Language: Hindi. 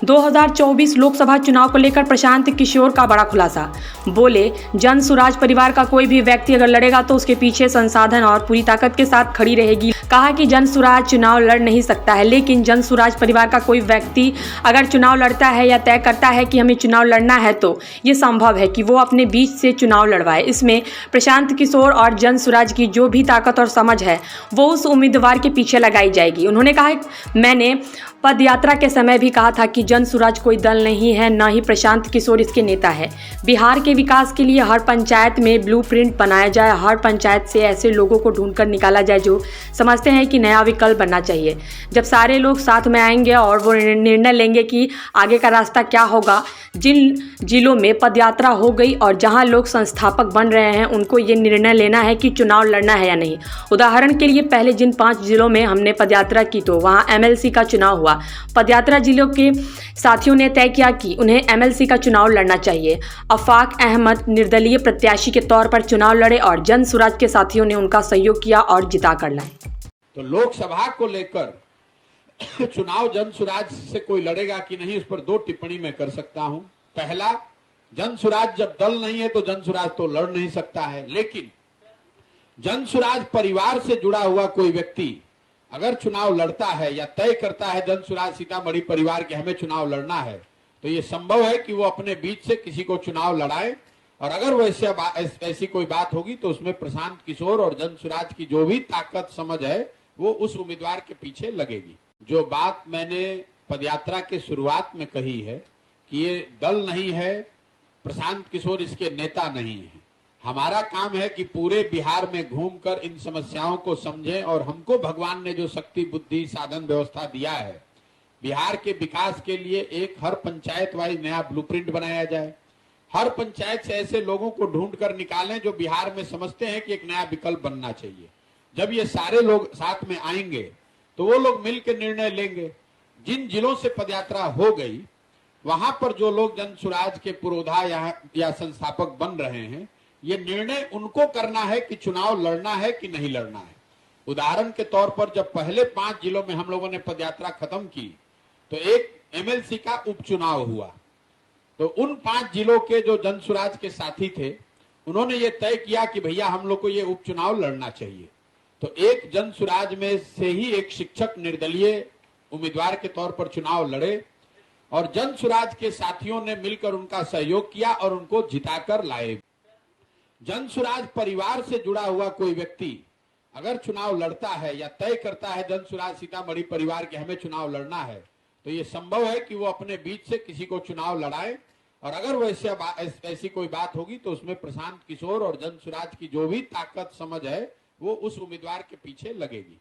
2024 लोकसभा चुनाव को लेकर प्रशांत किशोर का बड़ा खुलासा। बोले, जन सुराज परिवार का कोई भी व्यक्ति अगर लड़ेगा तो उसके पीछे संसाधन और पूरी ताकत के साथ खड़ी रहेगी। कहा कि जन सुराज चुनाव लड़ नहीं सकता है, लेकिन जन सुराज परिवार का कोई व्यक्ति अगर चुनाव लड़ता है या तय करता है कि हमें चुनाव लड़ना है तो ये संभव है कि वो अपने बीच से चुनाव लड़वाए। इसमें प्रशांत किशोर और जन सुराज की जो भी ताकत और समझ है वो उस उम्मीदवार के पीछे लगाई जाएगी। उन्होंने कहा, मैंने पदयात्रा के समय भी कहा था कि जन सुराज कोई दल नहीं है, न ही प्रशांत किशोर इसके नेता है। बिहार के विकास के लिए हर पंचायत में ब्लूप्रिंट बनाया जाए, हर पंचायत से ऐसे लोगों को ढूंढकर निकाला जाए जो समझते हैं कि नया विकल्प बनना चाहिए। जब सारे लोग साथ में आएंगे और वो निर्णय लेंगे कि आगे का रास्ता क्या होगा। जिन जिलों में पदयात्रा हो गई और जहां लोग संस्थापक बन रहे हैं उनको ये निर्णय लेना है कि चुनाव लड़ना है या नहीं। उदाहरण के लिए पहले जिन 5 जिलों में हमने पदयात्रा की तो वहां एमएलसी का चुनाव हुआ। पदयात्रा जिलों के साथियों ने तय किया कि उन्हें एमएलसी का चुनाव लड़ना चाहिए। अफाक अहमद निर्दलीय प्रत्याशी के तौर पर चुनाव लड़े और जन सुराज के साथियों ने उनका सहयोग किया और जिता कर लाए। तो लोकसभा को लेकर चुनाव जन सुराज से कोई लड़ेगा कि नहीं, उस पर 2 टिप्पणी मैं कर सकता हूं। पहला, जन सुराज जब दल नहीं है तो जन सुराज तो लड़ नहीं सकता है, लेकिन जन सुराज परिवार से जुड़ा हुआ कोई व्यक्ति अगर चुनाव लड़ता है या तय करता है जन सुराज सीतामढ़ी परिवार के हमें चुनाव लड़ना है तो ये संभव है कि वो अपने बीच से किसी को चुनाव लड़ाए। और अगर वैसे ऐसी कोई बात होगी तो उसमें प्रशांत किशोर और जन सुराज की जो भी ताकत समझ है वो उस उम्मीदवार के पीछे लगेगी। जो बात मैंने पदयात्रा के शुरुआत में कही है कि ये दल नहीं है, प्रशांत किशोर इसके नेता नहीं है। हमारा काम है कि पूरे बिहार में घूमकर इन समस्याओं को समझें और हमको भगवान ने जो शक्ति बुद्धि साधन व्यवस्था दिया है, बिहार के विकास के लिए एक हर पंचायत वाइज नया ब्लूप्रिंट बनाया जाए। हर पंचायत से ऐसे लोगों को ढूंढ कर निकालें जो बिहार में समझते हैं कि एक नया विकल्प बनना चाहिए। जब ये सारे लोग साथ में आएंगे तो वो लोग मिलकर निर्णय लेंगे। जिन जिलों से पदयात्रा हो गई वहां पर जो लोग जन सुराज के पुरोधा या संस्थापक बन रहे हैं, ये निर्णय उनको करना है कि चुनाव लड़ना है कि नहीं लड़ना है। उदाहरण के तौर पर जब पहले 5 जिलों में हम लोगों ने पदयात्रा खत्म की तो एक एमएलसी का उपचुनाव हुआ। तो उन 5 जिलों के जो जन सुराज के साथी थे उन्होंने ये तय किया कि भैया हम लोग को ये उपचुनाव लड़ना चाहिए। तो एक जन सुराज में से ही एक शिक्षक निर्दलीय उम्मीदवार के तौर पर चुनाव लड़े और जन सुराज के साथियों ने मिलकर उनका सहयोग किया और उनको जिताकर लाए। जन सुराज परिवार से जुड़ा हुआ कोई व्यक्ति अगर चुनाव लड़ता है या तय करता है जन सुराज सीतामढ़ी परिवार के हमें चुनाव लड़ना है तो ये संभव है कि वो अपने बीच से किसी को चुनाव लड़ाए। और अगर वैसे ऐसी कोई बात होगी तो उसमें प्रशांत किशोर और जन सुराज की जो भी ताकत समझ है वो उस उम्मीदवार के पीछे लगेगी।